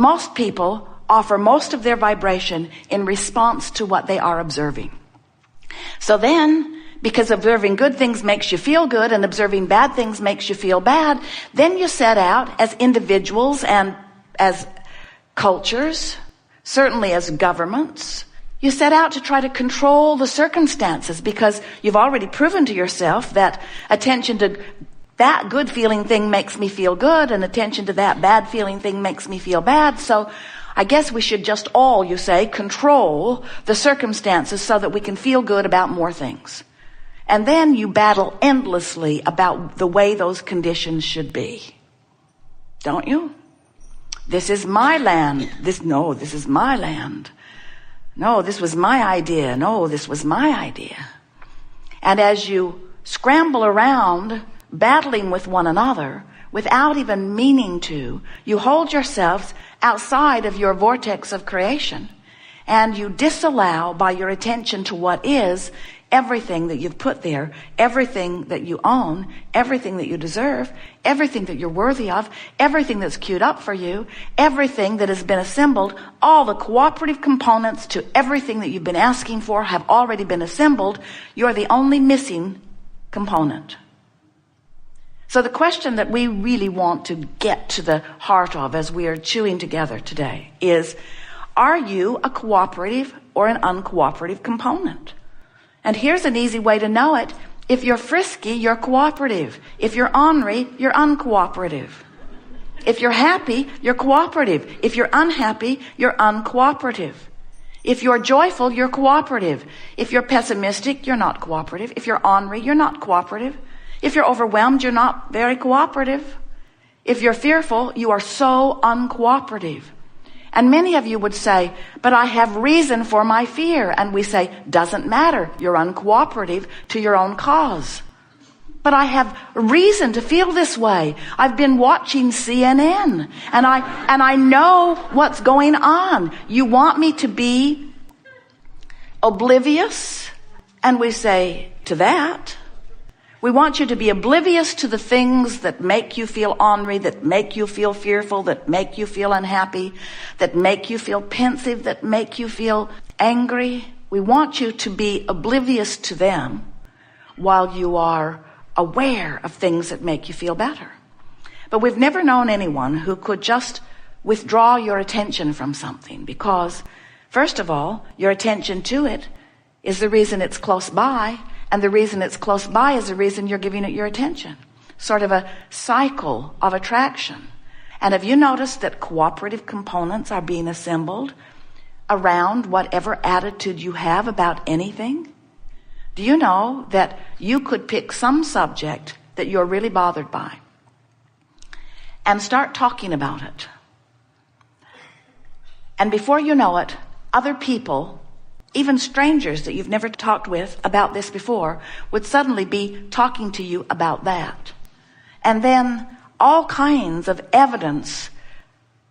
Most people offer most of their vibration in response to what they are observing. So then, because observing good things makes you feel good and observing bad things makes you feel bad, then you set out as individuals and as cultures, certainly as governments, you set out to try to control the circumstances because you've already proven to yourself that attention to that good feeling thing makes me feel good and attention to that bad feeling thing makes me feel bad. So I guess we should just all, you say, control the circumstances so that we can feel good about more things. And then you battle endlessly about the way those conditions should be. Don't you? This is my land. This is my land. No, this was my idea. No, this was my idea. And as you scramble around battling with one another without even meaning to, you hold yourselves outside of your vortex of creation and you disallow by your attention to what is everything that you've put there, everything that you own, everything that you deserve, everything that you're worthy of, everything that's queued up for you, everything that has been assembled, all the cooperative components to everything that you've been asking for have already been assembled. You're the only missing component. So the question that we really want to get to the heart of as we are chewing together today is, are you a cooperative or an uncooperative component? And here's an easy way to know it. If you're frisky, you're cooperative. If you're ornery, you're uncooperative. If you're happy, you're cooperative. If you're unhappy, you're uncooperative. If you're joyful, you're cooperative. If you're pessimistic, you're not cooperative. If you're ornery, you're not cooperative. If you're overwhelmed, you're not very cooperative. If you're fearful, you are so uncooperative. And many of you would say, but I have reason for my fear. And we say, doesn't matter. You're uncooperative to your own cause. But I have reason to feel this way. I've been watching CNN and I know what's going on. You want me to be oblivious? And we say to that, we want you to be oblivious to the things that make you feel ornery, that make you feel fearful, that make you feel unhappy, that make you feel pensive, that make you feel angry. We want you to be oblivious to them while you are aware of things that make you feel better. But we've never known anyone who could just withdraw your attention from something because, first of all, your attention to it is the reason it's close by. And the reason it's close by is the reason you're giving it your attention. Sort of a cycle of attraction. And have you noticed that cooperative components are being assembled around whatever attitude you have about anything? Do you know that you could pick some subject that you're really bothered by and start talking about it? And before you know it, other people, even strangers that you've never talked with about this before, would suddenly be talking to you about that. And then all kinds of evidence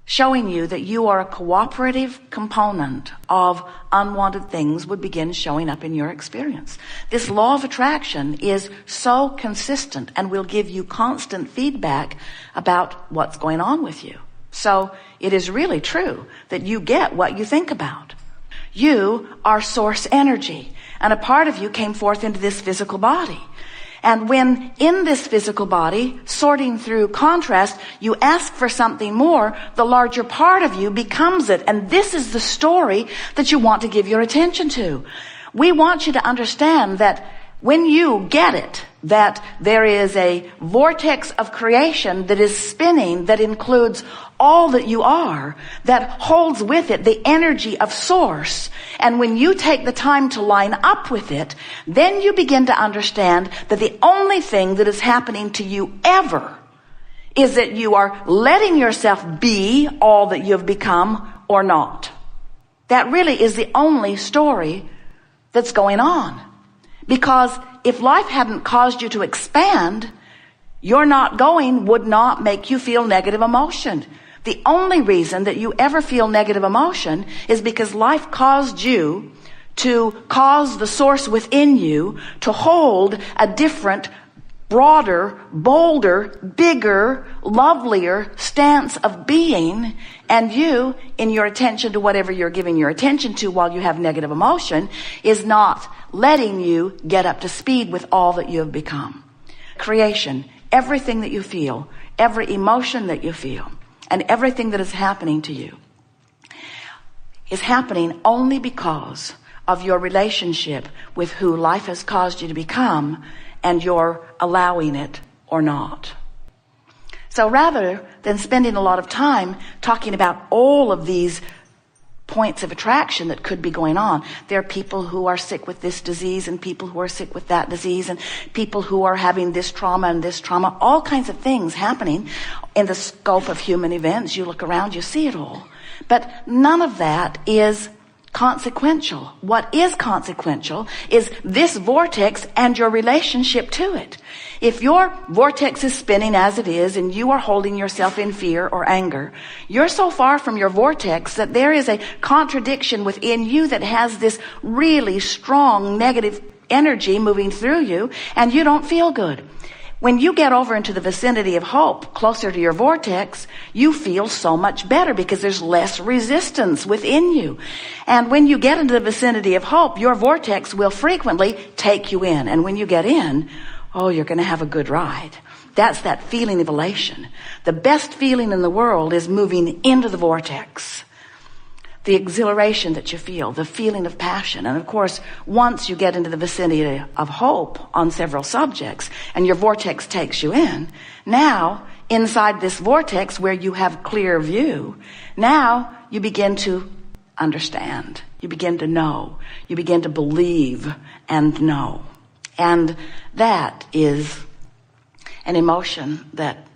showing you that you are a cooperative component of unwanted things would begin showing up in your experience. This law of attraction is so consistent and will give you constant feedback about what's going on with you. So it is really true that you get what you think about. You are source energy, and a part of you came forth into this physical body. And when in this physical body, sorting through contrast, you ask for something more, the larger part of you becomes it. And this is the story that you want to give your attention to. We want you to understand that when you get it, that there is a vortex of creation that is spinning, that includes all that you are, that holds with it the energy of source. And when you take the time to line up with it, then you begin to understand that the only thing that is happening to you ever is that you are letting yourself be all that you've become or not. That really is the only story that's going on. Because if life hadn't caused you to expand, your not going would not make you feel negative emotion. The only reason that you ever feel negative emotion is because life caused you to cause the source within you to hold a different broader, bolder, bigger, lovelier stance of being, and you, in your attention to whatever you're giving your attention to while you have negative emotion, is not letting you get up to speed with all that you have become. Creation, everything that you feel, every emotion that you feel, and everything that is happening to you is happening only because of your relationship with who life has caused you to become, and you're allowing it or not. So rather than spending a lot of time talking about all of these points of attraction that could be going on, there are people who are sick with this disease and people who are sick with that disease and people who are having this trauma and this trauma, all kinds of things happening in the scope of human events. You look around, you see it all. But none of that is consequential. What is consequential is this vortex and your relationship to it. If your vortex is spinning as it is and you are holding yourself in fear or anger, you're so far from your vortex that there is a contradiction within you that has this really strong negative energy moving through you, and you don't feel good. When you get over into the vicinity of hope, closer to your vortex, you feel so much better because there's less resistance within you. And when you get into the vicinity of hope, your vortex will frequently take you in. And when you get in, oh, you're going to have a good ride. That's that feeling of elation. The best feeling in the world is moving into the vortex. The exhilaration that you feel, the feeling of passion. And of course, once you get into the vicinity of hope on several subjects and your vortex takes you in, now inside this vortex where you have clear view, now you begin to understand. You begin to know. You begin to believe and know. And that is an emotion that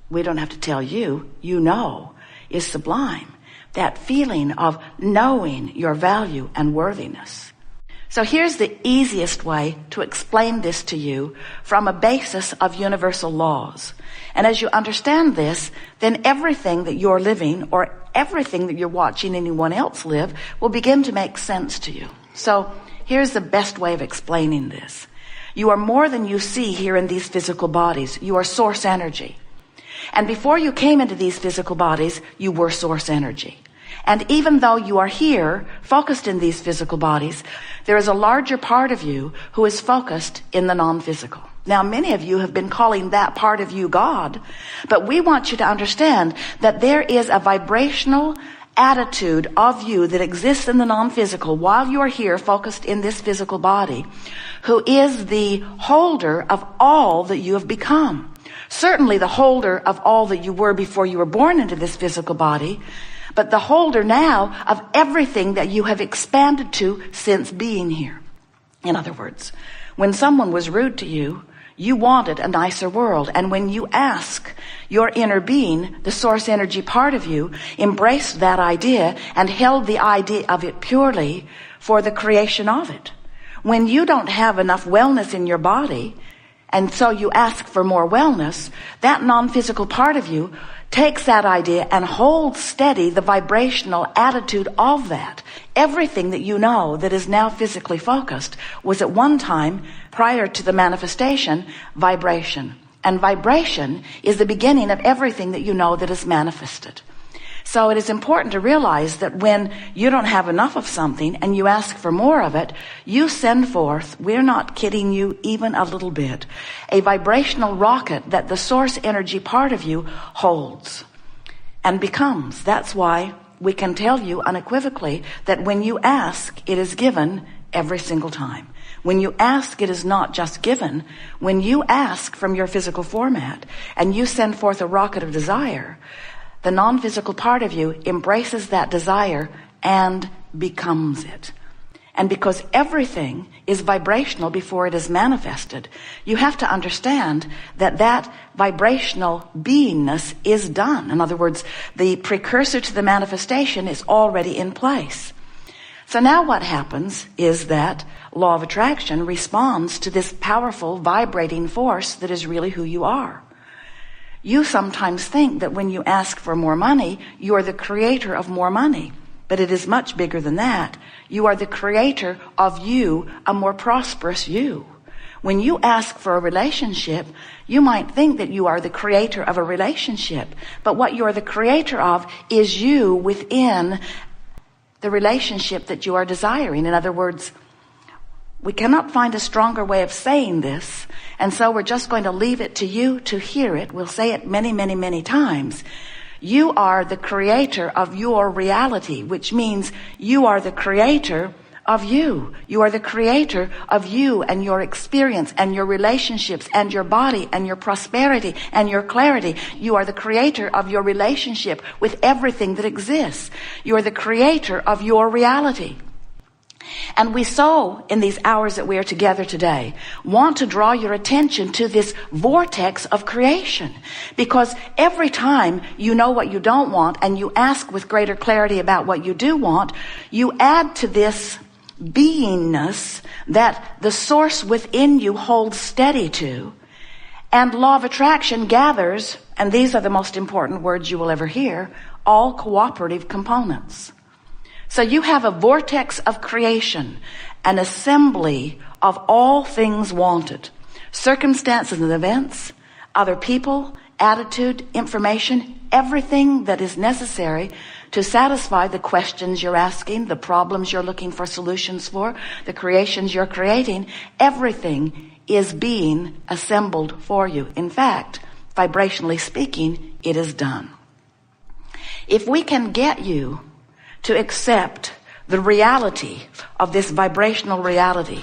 we don't have to tell you, you know, is sublime. That feeling of knowing your value and worthiness. So here's the easiest way to explain this to you from a basis of universal laws. And as you understand this, then everything that you're living or everything that you're watching anyone else live will begin to make sense to you. So here's the best way of explaining this. You are more than you see here in these physical bodies. You are source energy. And before you came into these physical bodies, you were source energy. And even though you are here, focused in these physical bodies, there is a larger part of you who is focused in the non-physical. Now, many of you have been calling that part of you God, but we want you to understand that there is a vibrational attitude of you that exists in the non-physical while you are here focused in this physical body, who is the holder of all that you have become. Certainly the holder of all that you were before you were born into this physical body, but the holder now of everything that you have expanded to since being here. In other words, when someone was rude to you, you wanted a nicer world. And when you ask, your inner being, the source energy part of you, embraced that idea and held the idea of it purely for the creation of it. When you don't have enough wellness in your body, and so you ask for more wellness, that non-physical part of you takes that idea and holds steady the vibrational attitude of that. Everything that you know that is now physically focused was at one time, prior to the manifestation, vibration. And vibration is the beginning of everything that you know that is manifested. So it is important to realize that when you don't have enough of something and you ask for more of it, you send forth, we're not kidding you even a little bit, a vibrational rocket that the source energy part of you holds and becomes. That's why we can tell you unequivocally that when you ask, it is given every single time. When you ask, it is not just given. When you ask from your physical format and you send forth a rocket of desire, the non-physical part of you embraces that desire and becomes it. And because everything is vibrational before it is manifested, you have to understand that that vibrational beingness is done. In other words, the precursor to the manifestation is already in place. So now what happens is that law of attraction responds to this powerful vibrating force that is really who you are. You sometimes think that when you ask for more money, you are the creator of more money. But it is much bigger than that. You are the creator of you, a more prosperous you. When you ask for a relationship, you might think that you are the creator of a relationship, but what you are the creator of is you within the relationship that you are desiring. In other words, we cannot find a stronger way of saying this, and so we're just going to leave it to you to hear it. We'll say it many, many, many times. You are the creator of your reality, which means you are the creator of you. You are the creator of you and your experience and your relationships and your body and your prosperity and your clarity. You are the creator of your relationship with everything that exists. You are the creator of your reality. And we so, in these hours that we are together today, want to draw your attention to this vortex of creation. Because every time you know what you don't want and you ask with greater clarity about what you do want, you add to this beingness that the source within you holds steady to. And law of attraction gathers, and these are the most important words you will ever hear, all cooperative components. So you have a vortex of creation, an assembly of all things wanted, circumstances and events, other people, attitude, information, everything that is necessary to satisfy the questions you're asking, the problems you're looking for solutions for, the creations you're creating. Everything is being assembled for you. In fact, vibrationally speaking, it is done. If we can get you to accept the reality of this vibrational reality,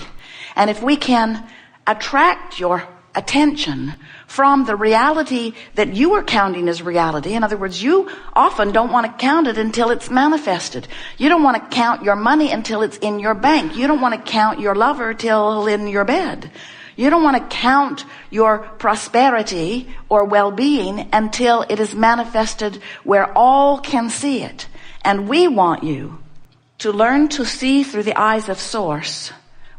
and if we can attract your attention from the reality that you are counting as reality. In other words, you often don't want to count it until it's manifested. You don't want to count your money until it's in your bank. You don't want to count your lover till in your bed. You don't want to count your prosperity or well-being until it is manifested where all can see it. And we want you to learn to see through the eyes of Source.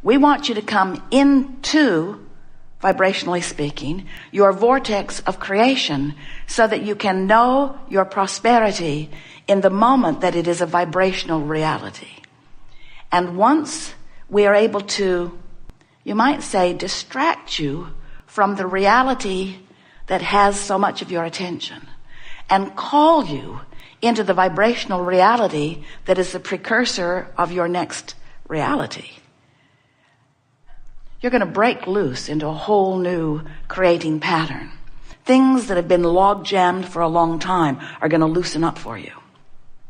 We want you to come into, vibrationally speaking, your vortex of creation so that you can know your prosperity in the moment that it is a vibrational reality. And once we are able to, you might say, distract you from the reality that has so much of your attention and call you into the vibrational reality that is the precursor of your next reality, you're going to break loose into a whole new creating pattern. Things that have been log jammed for a long time are going to loosen up for you.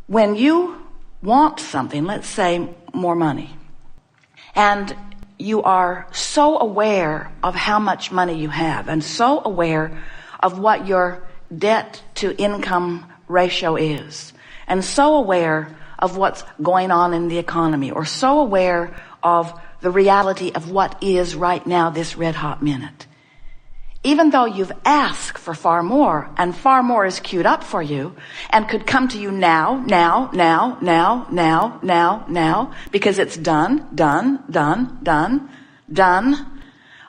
When you want something, let's say more money, and you are so aware of how much money you have and so aware of what your debt to income ratio is, and so aware of what's going on in the economy, or so aware of the reality of what is right now, this red hot minute. Even though you've asked for far more, and far more is queued up for you, and could come to you now, because it's done.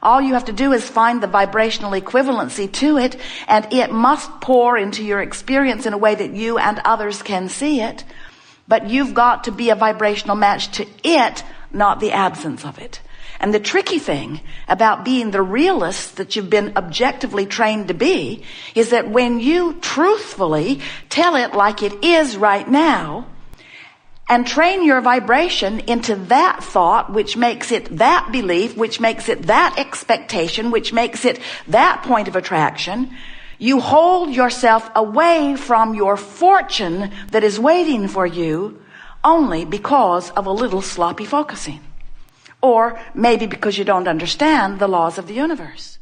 All you have to do is find the vibrational equivalency to it, and it must pour into your experience in a way that you and others can see it. But you've got to be a vibrational match to it, not the absence of it. And the tricky thing about being the realist that you've been objectively trained to be is that when you truthfully tell it like it is right now, and train your vibration into that thought, which makes it that belief, which makes it that expectation, which makes it that point of attraction, you hold yourself away from your fortune that is waiting for you only because of a little sloppy focusing. Or maybe because you don't understand the laws of the universe.